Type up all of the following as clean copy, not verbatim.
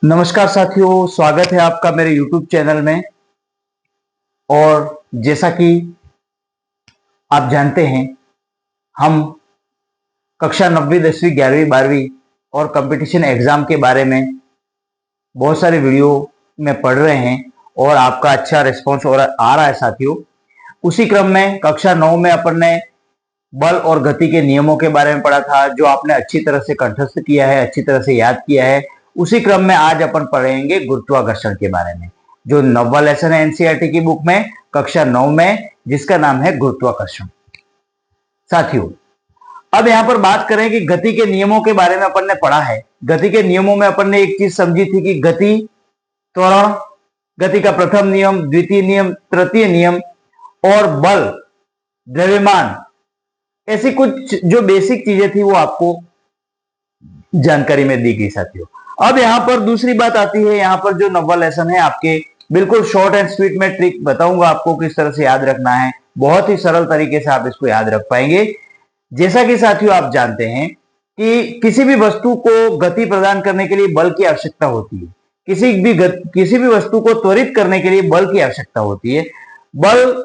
नमस्कार साथियों, स्वागत है आपका मेरे YouTube चैनल में। और जैसा कि आप जानते हैं, हम कक्षा 9वीं 10वीं 11वीं 12वीं और कंपटीशन एग्जाम के बारे में बहुत सारे वीडियो में पढ़ रहे हैं और आपका अच्छा रिस्पॉन्स आ रहा है साथियों। उसी क्रम में कक्षा 9 में अपन ने बल और गति के नियमों के बारे में पढ़ा था, जो आपने अच्छी तरह से कंठस्थ किया है, अच्छी तरह से याद किया है। उसी क्रम में आज अपन पढ़ेंगे गुरुत्वाकर्षण के बारे में, जो 9वां लेसन है एनसीईआरटी की बुक में कक्षा 9 में, जिसका नाम है गुरुत्वाकर्षण। साथियों, अब यहां पर बात करें कि गति के नियमों के बारे में अपन ने पढ़ा है। गति के नियमों में अपन ने एक चीज समझी थी कि गति, त्वरण, गति का प्रथम नियम, द्वितीय नियम, तृतीय नियम और बल, द्रव्यमान, ऐसी कुछ जो बेसिक चीजें थी वो आपको जानकारी में दी गई साथियों। अब यहां पर दूसरी बात आती है, यहां पर जो 9वां लेसन है, आपके बिल्कुल शॉर्ट एंड स्वीट में ट्रिक बताऊंगा आपको किस तरह से याद रखना है। बहुत ही सरल तरीके से आप इसको याद रख पाएंगे। जैसा कि साथियों आप जानते हैं कि किसी भी वस्तु को गति प्रदान करने के लिए बल की आवश्यकता होती है, किसी भी वस्तु को त्वरित करने के लिए बल की आवश्यकता होती है। बल,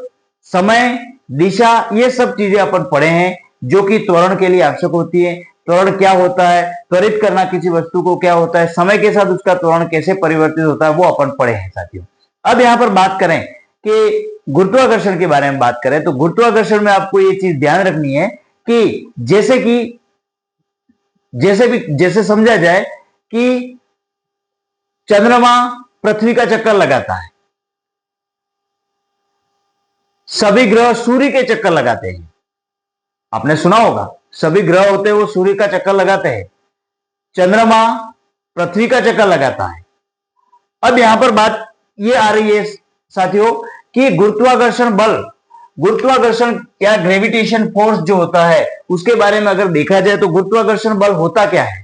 समय, दिशा, ये सब चीजें अपन पढ़े हैं जो कि त्वरण के लिए आवश्यक होती है। त्वरण क्या होता है, त्वरित करना किसी वस्तु को क्या होता है, समय के साथ उसका त्वरण कैसे परिवर्तित होता है, वो अपन पढ़े हैं साथियों। अब यहां पर बात करें कि गुरुत्वाकर्षण के बारे में बात करें, तो गुरुत्वाकर्षण में आपको ये चीज ध्यान रखनी है कि जैसे समझा जाए कि चंद्रमा पृथ्वी का चक्कर लगाता है, सभी ग्रह सूर्य के चक्कर लगाते हैं। आपने सुना होगा, सभी ग्रह होते हैं वो सूर्य का चक्कर लगाते हैं, चंद्रमा पृथ्वी का चक्कर लगाता है। अब यहां पर बात ये आ रही है साथियों कि गुरुत्वाकर्षण बल, गुरुत्वाकर्षण या ग्रेविटेशन फोर्स जो होता है उसके बारे में अगर देखा जाए तो गुरुत्वाकर्षण बल होता क्या है।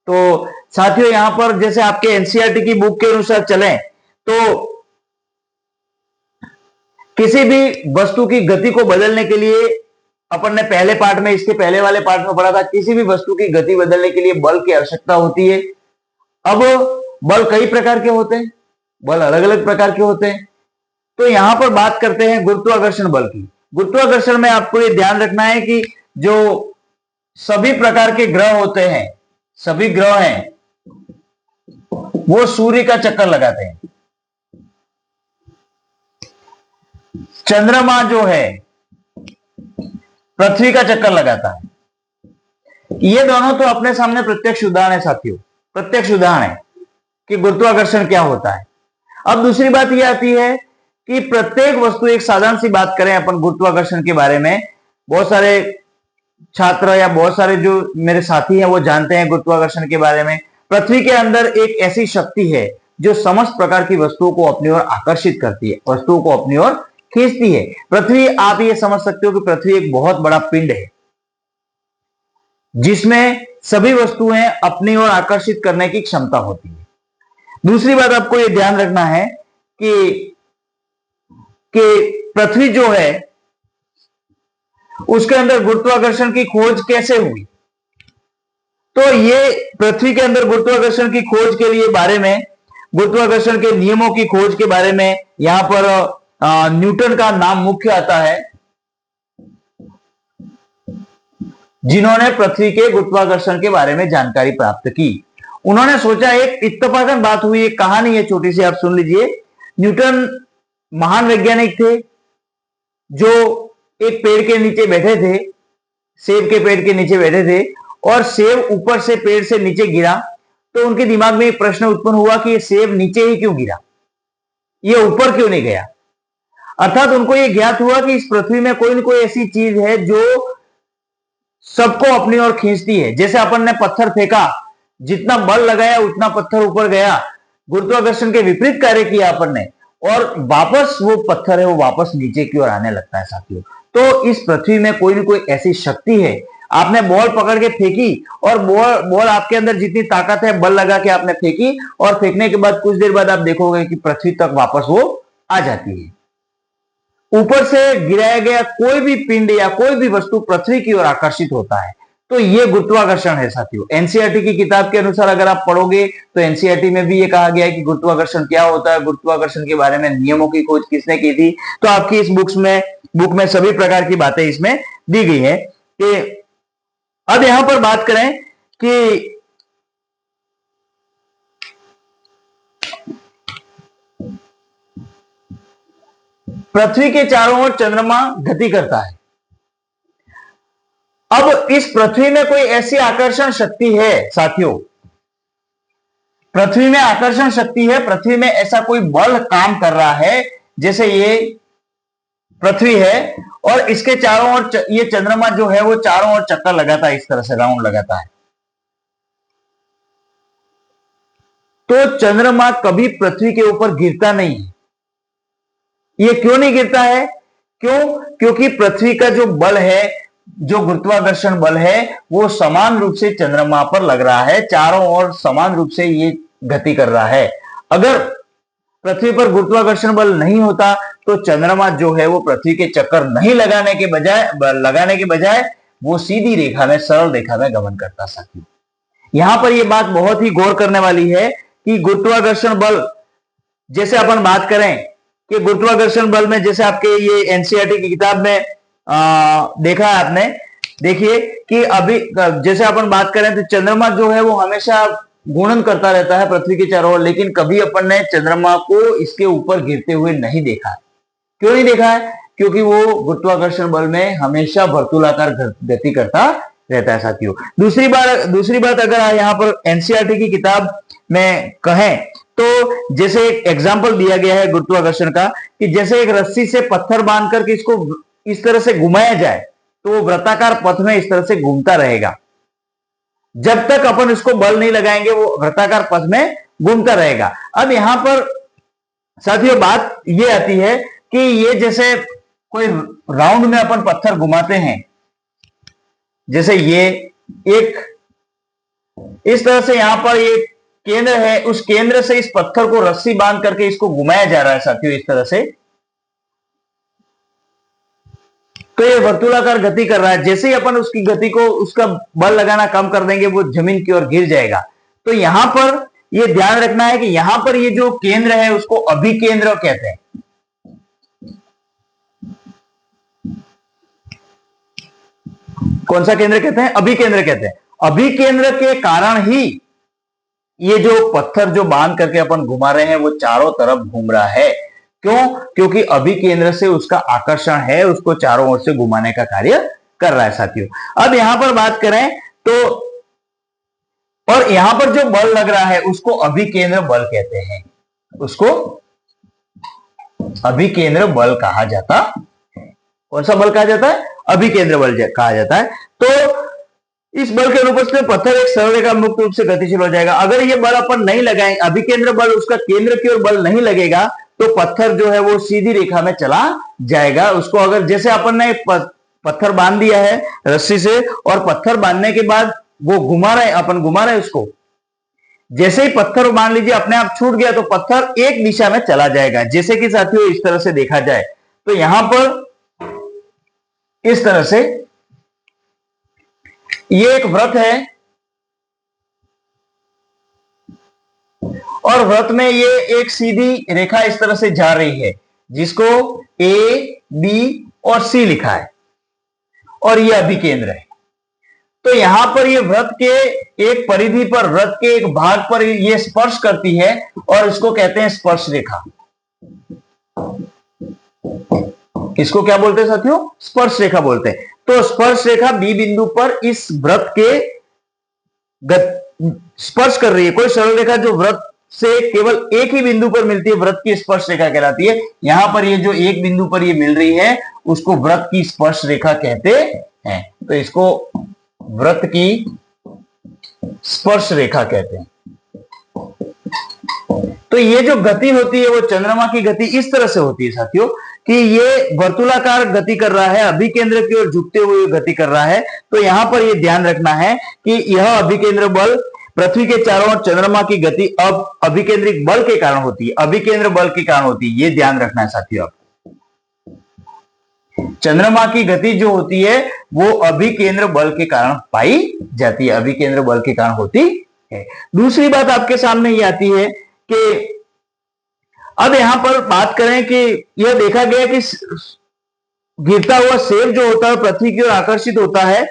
तो साथियों यहां पर जैसे आपके एनसीईआरटी की बुक के अनुसार चलें तो किसी भी वस्तु की गति को बदलने के लिए, अपन ने पहले पार्ट में, इसके पहले वाले पार्ट में पढ़ा था, किसी भी वस्तु की गति बदलने के लिए बल की आवश्यकता होती है। अब बल कई प्रकार के होते हैं, बल अलग अलग प्रकार के होते हैं। तो यहां पर बात करते हैं गुरुत्वाकर्षण बल की। गुरुत्वाकर्षण में आपको ये ध्यान रखना है कि जो सभी प्रकार के ग्रह होते हैं, सभी ग्रह हैं वो सूर्य का चक्कर लगाते हैं। चंद्रमा जो है पृथ्वी का चक्कर लगाता है। ये दोनों तो अपने सामने प्रत्यक्ष उदाहरण है साथियों, प्रत्यक्ष उदाहरण है कि गुरुत्वाकर्षण क्या होता है। अब दूसरी बात यह आती है कि प्रत्येक वस्तु, एक साधारण सी बात करें अपन गुरुत्वाकर्षण के बारे में, बहुत सारे छात्र या बहुत सारे जो मेरे साथी हैं वो जानते हैं गुरुत्वाकर्षण के बारे में। पृथ्वी के अंदर एक ऐसी शक्ति है जो समस्त प्रकार की वस्तुओं को अपनी ओर आकर्षित करती है, वस्तुओं को अपनी ओर खींचती है। पृथ्वी, आप ये समझ सकते हो कि पृथ्वी एक बहुत बड़ा पिंड है जिसमें सभी वस्तुएं अपनी ओर आकर्षित करने की क्षमता होती है। दूसरी बात आपको यह ध्यान रखना है कि पृथ्वी जो है उसके अंदर गुरुत्वाकर्षण की खोज कैसे हुई। तो ये पृथ्वी के अंदर गुरुत्वाकर्षण की खोज के लिए बारे में, गुरुत्वाकर्षण के नियमों की खोज के बारे में यहां पर न्यूटन का नाम मुख्य आता है, जिन्होंने पृथ्वी के गुरुत्वाकर्षण के बारे में जानकारी प्राप्त की। उन्होंने सोचा, एक इत्तेफाकन बात हुई, एक कहानी है छोटी सी, आप सुन लीजिए। न्यूटन महान वैज्ञानिक थे जो एक पेड़ के नीचे बैठे थे, सेब के पेड़ के नीचे बैठे थे, और सेब ऊपर से पेड़ से नीचे गिरा। तो उनके दिमाग में एक प्रश्न उत्पन्न हुआ कि ये सेब नीचे ही क्यों गिरा, ये ऊपर क्यों नहीं गया। अर्थात उनको यह ज्ञात हुआ कि इस पृथ्वी में कोई न कोई ऐसी चीज है जो सबको अपनी ओर खींचती है। जैसे अपन ने पत्थर फेंका, जितना बल लगाया उतना पत्थर ऊपर गया, गुरुत्वाकर्षण के विपरीत कार्य किया अपन ने, और वापस वो पत्थर है वो वापस नीचे की ओर आने लगता है साथियों। तो इस पृथ्वी में कोई न कोई ऐसी शक्ति है। आपने बॉल पकड़ के फेंकी और बॉल आपके अंदर जितनी ताकत है, बल लगा के आपने फेंकी, और फेंकने के बाद कुछ देर बाद आप देखोगे कि पृथ्वी तक वापस वो आ जाती है। ऊपर से गिराया गया कोई भी पिंड या कोई भी वस्तु पृथ्वी की ओर आकर्षित होता है। तो ये गुरुत्वाकर्षण है साथियों। एनसीईआरटी की किताब के अनुसार अगर आप पढ़ोगे तो एनसीईआरटी में भी ये कहा गया है कि गुरुत्वाकर्षण क्या होता है, गुरुत्वाकर्षण के बारे में नियमों की खोज किसने की थी। तो आपकी इस बुक में सभी प्रकार की बातें इसमें दी गई है। कि अब यहां पर बात करें कि पृथ्वी के चारों ओर चंद्रमा गति करता है। अब इस पृथ्वी में कोई ऐसी आकर्षण शक्ति है साथियों, पृथ्वी में आकर्षण शक्ति है, पृथ्वी में ऐसा कोई बल काम कर रहा है, जैसे ये पृथ्वी है और इसके चारों ओर ये चंद्रमा जो है वो चारों ओर चक्कर लगाता है, इस तरह से राउंड लगाता है। तो चंद्रमा कभी पृथ्वी के ऊपर गिरता नहीं है। ये क्यों नहीं गिरता है? क्योंकि पृथ्वी का जो बल है, जो गुरुत्वाकर्षण बल है, वो समान रूप से चंद्रमा पर लग रहा है, चारों ओर समान रूप से ये गति कर रहा है। अगर पृथ्वी पर गुरुत्वाकर्षण बल नहीं होता तो चंद्रमा जो है वो पृथ्वी के चक्कर नहीं लगाने के बजाय वो सीधी रेखा में, सरल रेखा में गमन करता। साथियों यहां पर यह बात बहुत ही गौर करने वाली है कि गुरुत्वाकर्षण बल, जैसे अपन बात करें कि गुरुत्वाकर्षण बल में, जैसे आपके ये एनसीईआरटी की किताब में देखा है आपने, देखिए कि अभी जैसे अपन बात करें तो चंद्रमा जो है वो हमेशा घूर्णन करता रहता है पृथ्वी के चारों ओर, लेकिन कभी अपन ने चंद्रमा को इसके ऊपर गिरते हुए नहीं देखा है। क्यों नहीं देखा है? क्योंकि वो गुरुत्वाकर्षण बल में हमेशा वर्तुलाकार गति करता रहता है। साथियों दूसरी बात अगर यहाँ पर एनसीईआरटी की किताब में कहें तो जैसे एक एग्जाम्पल दिया गया है गुरुत्वाकर्षण का, कि जैसे एक रस्सी से पत्थर बांध करके इसको इस तरह से घुमाया जाए तो वो वृत्ताकार पथ में इस तरह से घूमता रहेगा। जब तक अपन इसको बल नहीं लगाएंगे वो वृत्ताकार पथ में घूमता रहेगा। अब यहां पर साथियों बात ये आती है कि ये जैसे कोई राउंड में अपन पत्थर घुमाते हैं, जैसे ये एक इस तरह से यहां पर ये केंद्र है, उस केंद्र से इस पत्थर को रस्सी बांध करके इसको घुमाया जा रहा है साथियों इस तरह से, तो ये वर्तुलाकार गति कर रहा है। जैसे ही अपन उसकी गति को, उसका बल लगाना कम कर देंगे वो जमीन की ओर गिर जाएगा। तो यहां पर ये ध्यान रखना है कि यहां पर ये जो केंद्र है उसको अभिकेंद्र कहते हैं। कौन सा केंद्र कहते हैं? अभिकेंद्र कहते हैं। अभिकेंद्र के कारण ही ये जो पत्थर जो बांध करके अपन घुमा रहे हैं वो चारों तरफ घूम रहा है। क्यों? क्योंकि अभिकेंद्र से उसका आकर्षण है, उसको चारों ओर से घुमाने का कार्य कर रहा है साथियों। अब यहां पर बात करें तो, और यहां पर जो बल लग रहा है उसको अभिकेंद्र बल कहते हैं, उसको अभिकेंद्र बल कहा जाता है। कौन सा बल कहा जाता है? अभिकेंद्र बल कहा जाता है। तो इस बल के अनुपस्थित में पत्थर एक सरल रेखा मुक्त रूप से गतिशील हो जाएगा। अगर ये बल अपन नहीं लगाएं, अभिकेंद्र बल, उसका केंद्र की ओर बल नहीं लगेगा तो पत्थर जो है वो सीधी रेखा में चला जाएगा। उसको अगर जैसे अपन ने पत्थर बांध दिया है रस्सी से, और पत्थर बांधने के बाद वो घुमा रहे उसको, जैसे ही पत्थर मान लीजिए अपने आप छूट गया तो पत्थर एक दिशा में चला जाएगा। जैसे कि साथियों इस तरह से देखा जाए तो यहां पर इस तरह से ये एक वृत्त है और वृत्त में ये एक सीधी रेखा इस तरह से जा रही है जिसको ए, बी और सी लिखा है, और ये अभिकेंद्र है। तो यहां पर ये वृत्त के एक परिधि पर, वृत्त के एक भाग पर ये स्पर्श करती है और इसको कहते हैं स्पर्श रेखा। इसको क्या बोलते हैं साथियों? स्पर्श रेखा बोलते हैं। तो स्पर्श रेखा बी बिंदु पर इस वृत्त के स्पर्श कर रही है। कोई सरल रेखा जो वृत्त से केवल एक ही बिंदु पर मिलती है वृत्त की स्पर्श रेखा कहलाती है। यहां पर ये जो एक बिंदु पर ये मिल रही है उसको वृत्त की स्पर्श रेखा कहते हैं। तो इसको वृत्त की स्पर्श रेखा कहते हैं। तो ये जो गति होती है वो चंद्रमा की गति इस तरह से होती है साथियों कि ये वर्तुलाकार गति कर रहा है, अभिकेंद्र की ओर झुकते हुए गति कर रहा है। तो यहां पर ये ध्यान रखना है कि यह अभिकेंद्र बल पृथ्वी के चारों ओर चंद्रमा की गति अब अभिकेंद्रिक बल के कारण होती है, अभिकेंद्र बल के कारण होती है। ये ध्यान रखना है साथियों आपको। चंद्रमा की गति जो होती है वो अभिकेंद्र बल के कारण पाई जाती है, अभिकेंद्र बल के कारण होती है। दूसरी बात आपके सामने ये आती है कि अब यहां पर बात करें कि यह देखा गया कि गिरता हुआ सेब जो होता है पृथ्वी की ओर आकर्षित होता है।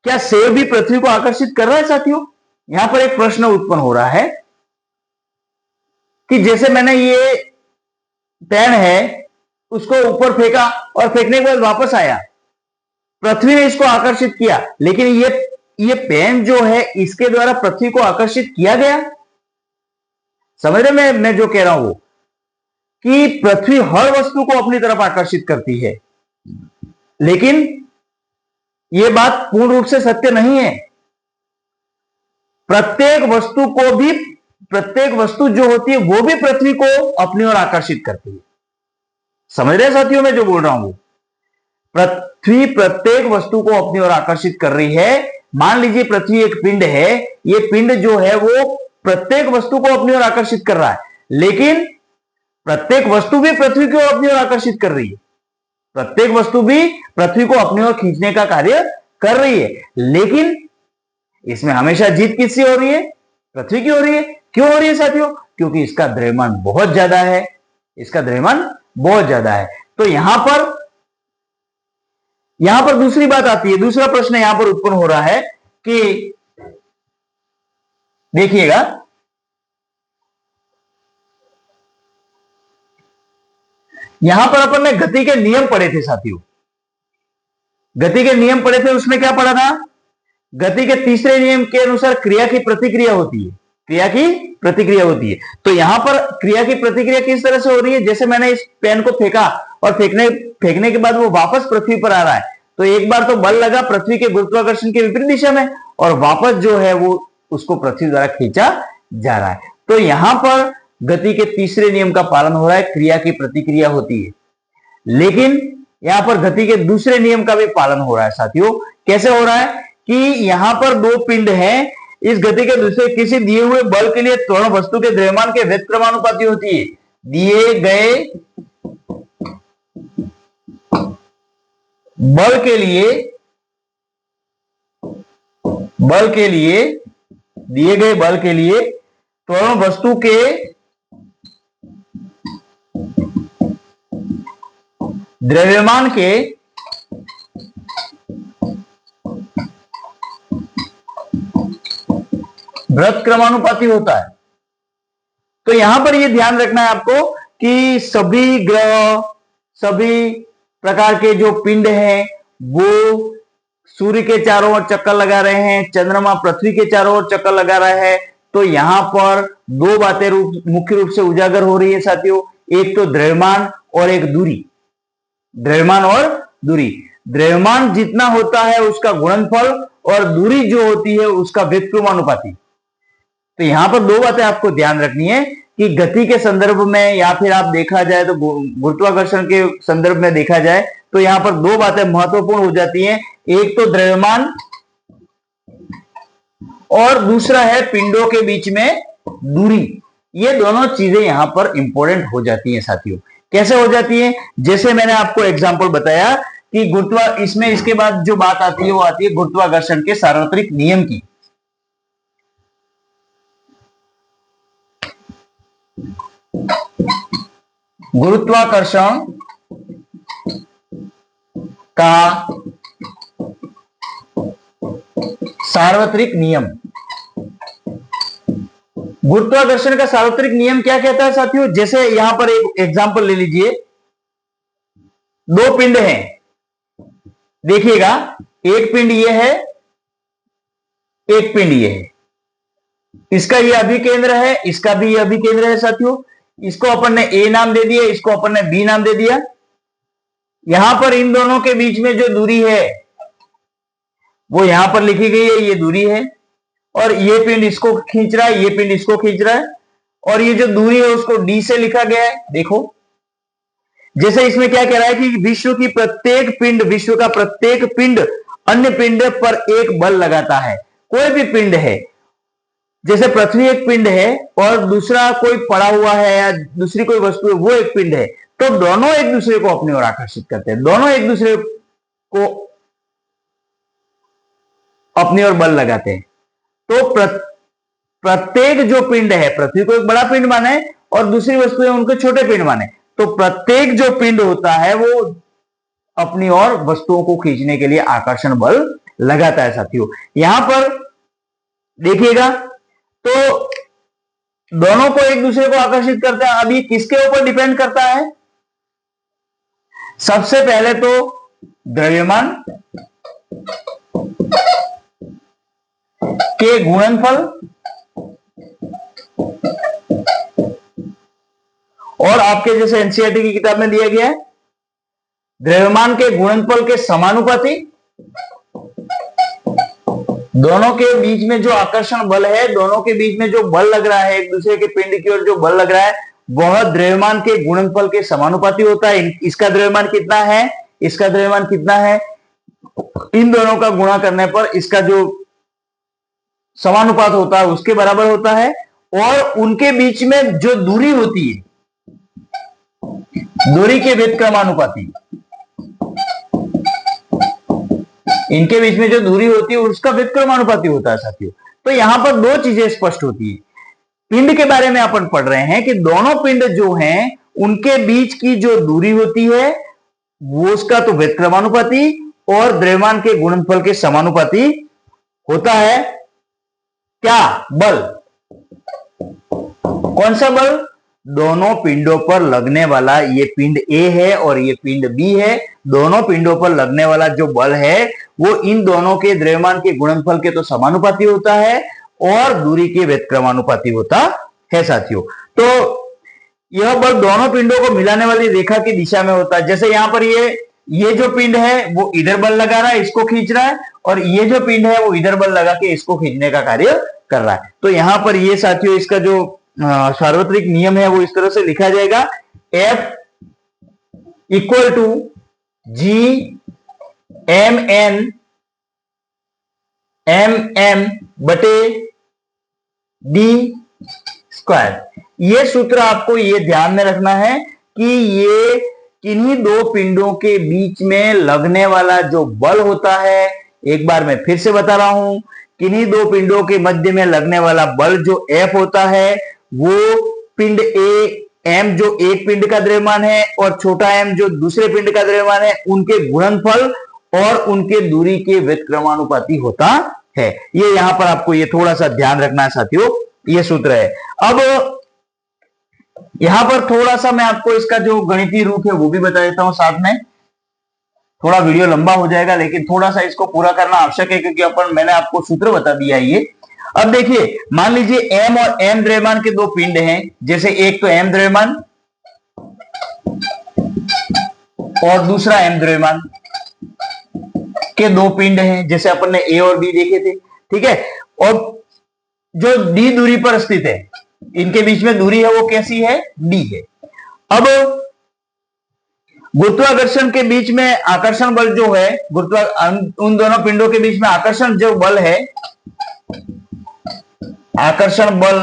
क्या सेब भी पृथ्वी को आकर्षित कर रहा है साथियों? यहां पर एक प्रश्न उत्पन्न हो रहा है कि जैसे मैंने ये पेन है उसको ऊपर फेंका और फेंकने के बाद वापस आया, पृथ्वी ने इसको आकर्षित किया, लेकिन ये पेन जो है इसके द्वारा पृथ्वी को आकर्षित किया गया। समझ रहे मैं जो कह रहा हूं वो कि पृथ्वी हर वस्तु को अपनी तरफ आकर्षित करती है, लेकिन यह बात पूर्ण रूप से सत्य नहीं है। प्रत्येक वस्तु जो होती है वो भी पृथ्वी को अपनी ओर आकर्षित करती है। समझ रहे साथियों मैं जो बोल रहा हूं? पृथ्वी प्रत्येक वस्तु को अपनी ओर आकर्षित कर रही है। मान लीजिए पृथ्वी एक पिंड है, ये पिंड जो है वो प्रत्येक वस्तु को अपनी ओर आकर्षित कर रहा है, लेकिन प्रत्येक वस्तु भी पृथ्वी की ओर अपनी ओर आकर्षित कर रही है। प्रत्येक वस्तु भी पृथ्वी को अपनी ओर खींचने का कार्य कर रही है, लेकिन इसमें हमेशा जीत किससे हो रही है? पृथ्वी की हो रही है। क्यों हो रही है साथियों? क्योंकि इसका द्रव्यमान बहुत ज्यादा है, इसका द्रव्यमान बहुत ज्यादा है। तो यहां पर दूसरी बात आती है, दूसरा प्रश्न यहां पर उत्पन्न हो रहा है कि देखिएगा, यहां पर अपन ने गति के नियम पढ़े थे साथियों, गति के नियम पढ़े थे। उसमें क्या पढ़ा था? गति के तीसरे नियम के अनुसार क्रिया की प्रतिक्रिया होती है, क्रिया की प्रतिक्रिया होती है। तो यहां पर क्रिया की प्रतिक्रिया किस तरह से हो रही है? जैसे मैंने इस पेन को फेंका और फेंकने के बाद वो वापस पृथ्वी पर आ रहा है, तो एक बार तो बल लगा पृथ्वी के गुरुत्वाकर्षण के विपरीत दिशा में, और वापस जो है वो उसको पृथ्वी द्वारा खींचा जा रहा है। तो यहां पर गति के तीसरे नियम का पालन हो रहा है, क्रिया की प्रतिक्रिया होती है। लेकिन यहां पर गति के दूसरे नियम का भी पालन हो रहा है साथियों। कैसे हो रहा है कि यहां पर दो पिंड हैं, इस गति के दूसरे किसी दिए हुए बल के लिए त्वरण वस्तु के द्रव्यमान के व्युत्क्रमानुपाती होती है। दिए गए बल के लिए दिए गए बल के लिए त्वरण वस्तु के द्रव्यमान के व्युत्क्रमानुपाती होता है। तो यहां पर यह ध्यान रखना है आपको कि सभी ग्रह, सभी प्रकार के जो पिंड हैं वो सूर्य के चारों ओर चक्कर लगा रहे हैं, चंद्रमा पृथ्वी के चारों ओर चक्कर लगा रहा है। तो यहां पर दो बातें मुख्य रूप से उजागर हो रही है साथियों, एक तो द्रव्यमान और एक दूरी। द्रव्यमान और दूरी, द्रव्यमान जितना होता है उसका गुणनफल और दूरी जो होती है उसका व्युत्क्रमानुपाती। तो यहां पर दो बातें आपको ध्यान रखनी है कि गति के संदर्भ में या फिर आप देखा जाए तो गुरुत्वाकर्षण के संदर्भ में देखा जाए तो यहां पर दो बातें महत्वपूर्ण हो जाती हैं, एक तो द्रव्यमान और दूसरा है पिंडों के बीच में दूरी। ये दोनों चीजें यहां पर इंपॉर्टेंट हो जाती हैं साथियों। कैसे हो जाती है? जैसे मैंने आपको एग्जांपल बताया कि इसमें इसके बाद जो बात आती है वो आती है गुरुत्वाकर्षण के सार्वत्रिक नियम की। गुरुत्वाकर्षण का सार्वत्रिक नियम, गुरुत्वाकर्षण का सार्वत्रिक नियम क्या कहता है साथियों? जैसे यहां पर एक एग्जांपल ले लीजिए, दो पिंड हैं, देखिएगा, एक पिंड ये है, एक पिंड ये है, इसका ये अभिकेंद्र है, इसका भी ये अभिकेंद्र है साथियों। इसको अपन ने ए नाम दे दिया, इसको अपन ने बी नाम दे दिया। यहां पर इन दोनों के बीच में जो दूरी है वो यहां पर लिखी गई है, ये दूरी है, और ये पिंड इसको खींच रहा है, ये पिंड इसको खींच रहा है, और ये जो दूरी है उसको डी से लिखा गया है। देखो जैसे इसमें क्या कह रहा है कि विश्व का प्रत्येक पिंड अन्य पिंड पर एक बल लगाता है। कोई भी पिंड है, जैसे पृथ्वी एक पिंड है और दूसरा कोई पड़ा हुआ है या दूसरी कोई वस्तु है वो एक पिंड है, तो दोनों एक दूसरे को अपनी ओर आकर्षित करते हैं, दोनों एक दूसरे को अपनी ओर बल लगाते हैं। तो प्रत्येक जो पिंड है, पृथ्वी को एक बड़ा पिंड माने और दूसरी वस्तुएं उनको छोटे पिंड माने, तो प्रत्येक जो पिंड होता है वो अपनी ओर वस्तुओं को खींचने के लिए आकर्षण बल लगाता है साथियों। यहां पर देखिएगा तो दोनों को एक दूसरे को आकर्षित करता है। अब ये किसके ऊपर डिपेंड करता है? सबसे पहले तो द्रव्यमान के गुणनफल और आपके जैसे एनसीईआरटी की किताब में दिया गया है द्रव्यमान के गुणनफल के समानुपाती, दोनों के बीच में जो आकर्षण बल है, दोनों के बीच में जो बल लग रहा है, एक दूसरे के पिंड की ओर जो बल लग रहा है वह द्रव्यमान के गुणनफल के समानुपाती होता है। इसका द्रव्यमान कितना है, इसका द्रव्यमान कितना है, इन दोनों का गुणा करने पर इसका जो समानुपात होता है उसके बराबर होता है। और उनके बीच में जो दूरी होती है, दूरी के व्युत्क्रमानुपाती, इनके बीच में जो दूरी होती है उसका व्युत्क्रमानुपाती होता है साथियों। तो यहां पर दो चीजें स्पष्ट होती है। पिंड के बारे में अपन पढ़ रहे हैं कि दोनों पिंड जो हैं उनके बीच की जो दूरी होती है वो उसका तो व्युत्क्रमानुपाती और द्रव्यमान के गुणनफल के समानुपाती होता है। क्या बल? कौन सा बल? दोनों पिंडों पर लगने वाला, ये पिंड ए है और ये पिंड बी है, दोनों पिंडों पर लगने वाला जो बल है वो इन दोनों के द्रव्यमान के गुणनफल के तो समानुपाती होता है और दूरी के व्युत्क्रमानुपाती होता है साथियों। तो यह बल दोनों पिंडों को मिलाने वाली रेखा की दिशा में होता है। जैसे यहां पर ये जो पिंड है वो इधर बल लगा रहा है, इसको खींच रहा है, और ये जो पिंड है वो इधर बल लगा के इसको खींचने का कार्य कर रहा है। तो यहां पर ये साथियों इसका जो सार्वत्रिक नियम है वो इस तरह से लिखा जाएगा, F equal to G M M बटे डी स्क्वायर। ये सूत्र आपको ये ध्यान में रखना है कि ये किन्हीं दो पिंडों के बीच में लगने वाला जो बल होता है, एक बार मैं फिर से बता रहा हूं, किन्हीं दो पिंडों के मध्य में लगने वाला बल जो F होता है वो पिंड ए m जो एक पिंड का द्रव्यमान है और छोटा m जो दूसरे पिंड का द्रव्यमान है, उनके गुणनफल और उनके दूरी के व्युत्क्रमानुपाती होता है। ये यहां पर आपको ये थोड़ा सा ध्यान रखना है साथियों, ये सूत्र है। अब यहां पर थोड़ा सा मैं आपको इसका जो गणितीय रूप है वो भी बता देता हूं साथ में। थोड़ा वीडियो लंबा हो जाएगा लेकिन थोड़ा सा इसको पूरा करना आवश्यक है क्योंकि मैंने आपको सूत्र बता दिया है ये। अब देखिए, मान लीजिए m और m द्रव्यमान के दो पिंड हैं, जैसे एक तो m द्रव्यमान और दूसरा m द्रव्यमान के दो पिंड हैं, जैसे अपन ने a और b देखे थे, ठीक है। और जो d दूरी पर स्थित है, इनके बीच में दूरी है वो कैसी है, d है। अब गुरुत्वाकर्षण के बीच में आकर्षण बल जो है, उन दोनों पिंडों के बीच में आकर्षण जो बल है, आकर्षण बल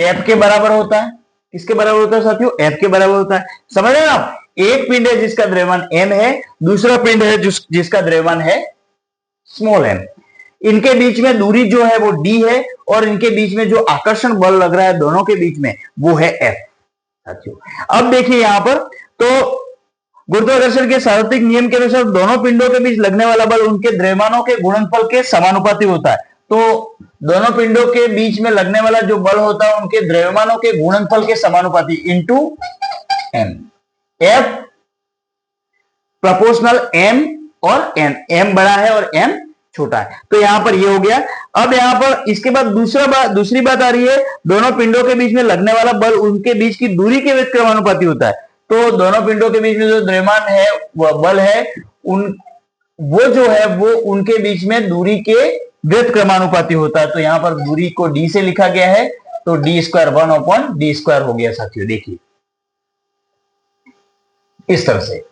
F के बराबर होता है। किसके बराबर होता है साथियों? F के बराबर होता है। समझ रहे हैं आप? एक पिंड है जिसका द्रव्यमान m है, दूसरा पिंड है जिसका द्रव्यमान है स्मॉल m। इनके बीच में दूरी जो है वो d है और इनके बीच में जो आकर्षण बल लग रहा है दोनों के बीच में वो है F साथियों। अब देखिए यहां पर तो गुरुत्वाकर्षण के सार्वत्रिक नियम के अनुसार दोनों पिंडों के बीच लगने वाला बल उनके द्रव्यमानों के गुणनफल के समानुपाती होता है। तो दोनों पिंडों के बीच में लगने वाला जो बल होता है उनके द्रव्यमानों के गुणनफल के समानुपाती into m। F proportional m और m बड़ा है और m छोटा है। तो यहां पर ये हो गया। अब यहां पर इसके बाद दूसरी बात आ रही है, दोनों पिंडों के बीच में लगने वाला बल उनके बीच की दूरी के व्युत्क्रमानुपाती होता है। तो दोनों पिंडों के बीच में जो द्रव्यमान है वह बल है, वो जो है वो उनके बीच में दूरी के व्युत्क्रमानुपाती होता है। तो यहां पर दूरी को d से लिखा गया है, तो d स्क्वायर 1/d² हो गया साथियों। देखिए इस तरह से।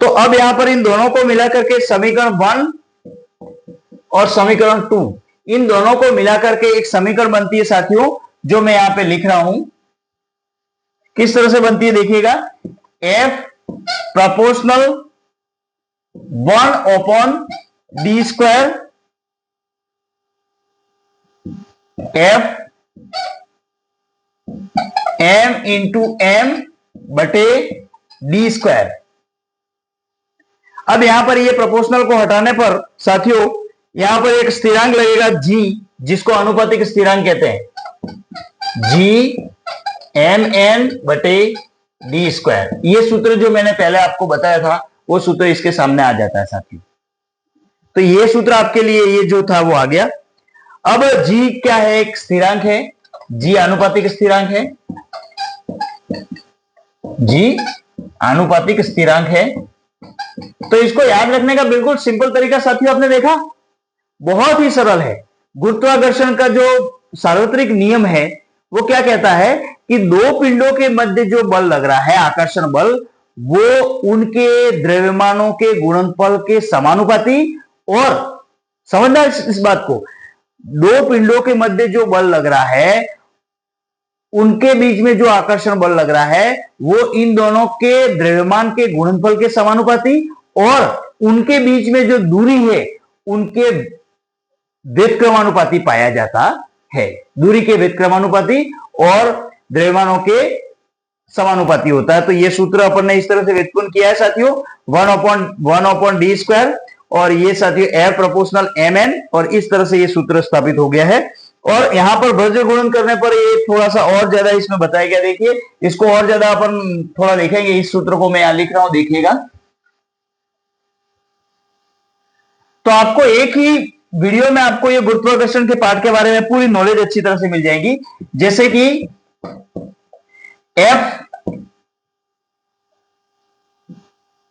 तो अब यहां पर इन दोनों को मिलाकर के समीकरण 1 और समीकरण 2, इन दोनों को मिलाकर के एक समीकरण बनती है साथियों, जो मैं यहां पे लिख रहा हूं किस तरह से बनती है देखिएगा। F proportional 1/d², F m into m बटे d²। अब यहां पर ये प्रोपोर्शनल को हटाने पर साथियों यहां पर एक स्थिरांक लगेगा g, जिसको अनुपातिक स्थिरांक कहते हैं, g mn बटे d²। ये सूत्र जो मैंने पहले आपको बताया था वो सूत्र इसके सामने आ जाता है साथियों। तो ये सूत्र आपके लिए ये जो था वो आ गया। अब g क्या है, एक स्थिरांक है, g आनुपातिक स्थिरांक है, g आनुपातिक स्थिरांक है। तो इसको याद रखने का बिल्कुल सिंपल तरीका साथियों आपने देखा, बहुत ही सरल है। गुरुत्वाकर्षण का जो सार्वत्रिक नियम है वो क्या कहता है कि दो पिंडों के मध्य जो बल लग रहा है, आकर्षण बल, वो उनके द्रव्यमानों के गुणनफल के समानुपाती, और समझना इस बात को, दो पिंडों के मध्य जो बल लग रहा है उनके बीच में जो आकर्षण बल लग रहा है वो इन दोनों के द्रव्यमान के गुणनफल के समानुपाती, और उनके बीच में जो दूरी है उनके व्युत्क्रमानुपाती पाया जाता है। दूरी के व्युत्क्रमानुपाती और द्रव्यमानों के समानुपाती होता है। तो ये सूत्र अपन ने इस तरह से व्युत्पन्न किया है साथियों, 1/d², और ये साथियों F प्रोपोर्शनल mn, और इस तरह से ये सूत्र स्थापित हो गया है। और यहां पर वज्र गुणन करने पर ये थोड़ा सा और ज्यादा इसमें बताया गया, देखिए इसको और ज्यादा अपन थोड़ा लिखेंगे, इस सूत्र को मैं यहां लिख रहा हूं, देखिएगा। तो आपको एक ही वीडियो में आपको ये गुरुत्वाकर्षण के पार्ट के बारे में पूरी नॉलेज अच्छी तरह से मिल जाएगी। जैसे कि F,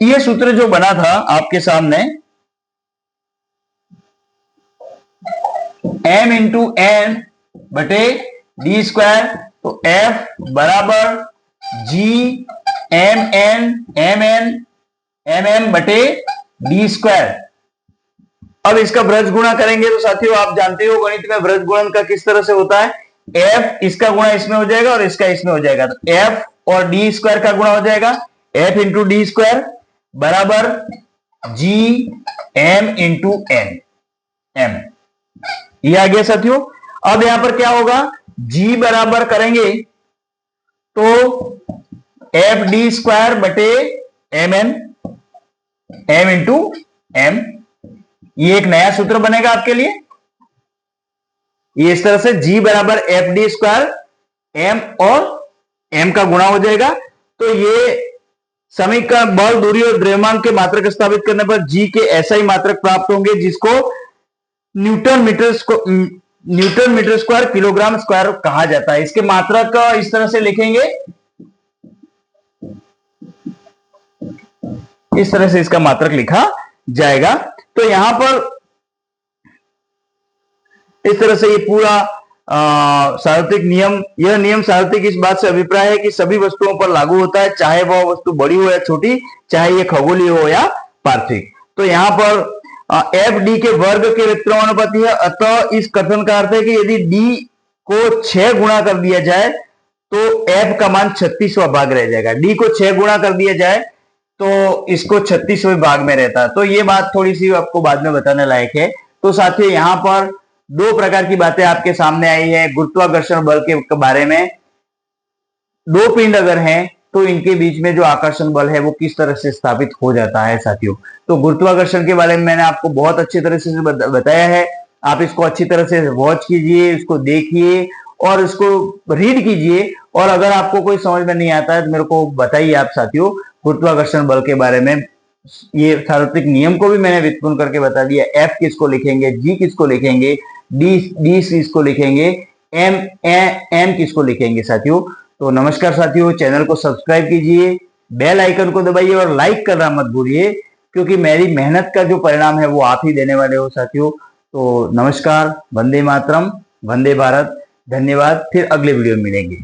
ये सूत्र जो बना था आपके सामने, m इंटू n बटे d², तो F बराबर g mn बटे d²। अब इसका ब्रज गुणा करेंगे तो साथियों आप जानते हो गणित में ब्रज गुणन का किस तरह से होता है, F इसका गुणा इसमें हो जाएगा और इसका इसमें हो जाएगा, तो F और d² का गुणा हो जाएगा, F इंटू d² बराबर g m into n, m, ये आ गया साथियों। अब यहां पर क्या होगा, g बराबर करेंगे तो F d² बटे mn, m इंटू m, ये एक नया सूत्र बनेगा आपके लिए। ये इस तरह से g बराबर F d², m और m का गुणा हो जाएगा। तो ये समीकरण बल, दूरी और द्रव्यमान के मात्रक स्थापित करने पर g के SI मात्रक प्राप्त होंगे, जिसको newton metre square kilogram square कहा जाता है। इसके मात्रक इस तरह से लिखेंगे, इस तरह से इसका मात्रक लिखा जाएगा। तो यहां पर इस तरह से ये पूरा सार्वत्रिक नियम, यह नियम सार्वत्रिक इस बात से अभिप्राय है कि सभी वस्तुओं पर लागू होता है, चाहे वह वस्तु बड़ी हो या छोटी, चाहे ये खगोलीय हो या पार्थिव। तो यहां पर एफ डी के वर्ग के व्युत्क्रमानुपाती है, अतः इस कथन का अर्थ है कि यदि डी को 6 गुणा कर दिया जाए तो एफ का मान 36वां भाग रह जाएगा। डी को 6 गुणा कर दिया जाए तो इसको 36वें भाग में रहता है। तो ये बात थोड़ी सी आपको बाद में बताने लायक है। तो साथियों यहां पर दो प्रकार की बातें आपके सामने आई है गुरुत्वाकर्षण बल के बारे में। दो पिंड अगर हैं तो इनके बीच में जो आकर्षण बल है वो किस तरह से स्थापित हो जाता है साथियों। तो गुरुत्वाकर्षण के बारे में मैंने आपको बहुत अच्छी तरह से बताया है। आप इसको अच्छी तरह से वॉच कीजिए, इसको देखिए और इसको रीड कीजिए। और अगर आपको कोई समझ में नहीं आता है तो मेरे को बताइए आप साथियों गुरुत्वाकर्षण बल के बारे में। ये सार्वत्रिक नियम को भी मैंने व्युत्पन्न करके बता दिया। एफ किसको लिखेंगे, जी किसको लिखेंगे, डी किसको लिखेंगे, एम किसको लिखेंगे साथियों। तो नमस्कार साथियों, चैनल को सब्सक्राइब कीजिए, बेल आइकन को दबाइए और लाइक करना मत भूलिए, क्योंकि मेरी मेहनत का जो परिणाम है वो आप ही देने वाले हो साथियों। तो नमस्कार, वंदे मातरम, वंदे भारत, धन्यवाद। फिर अगले वीडियो में मिलेंगे।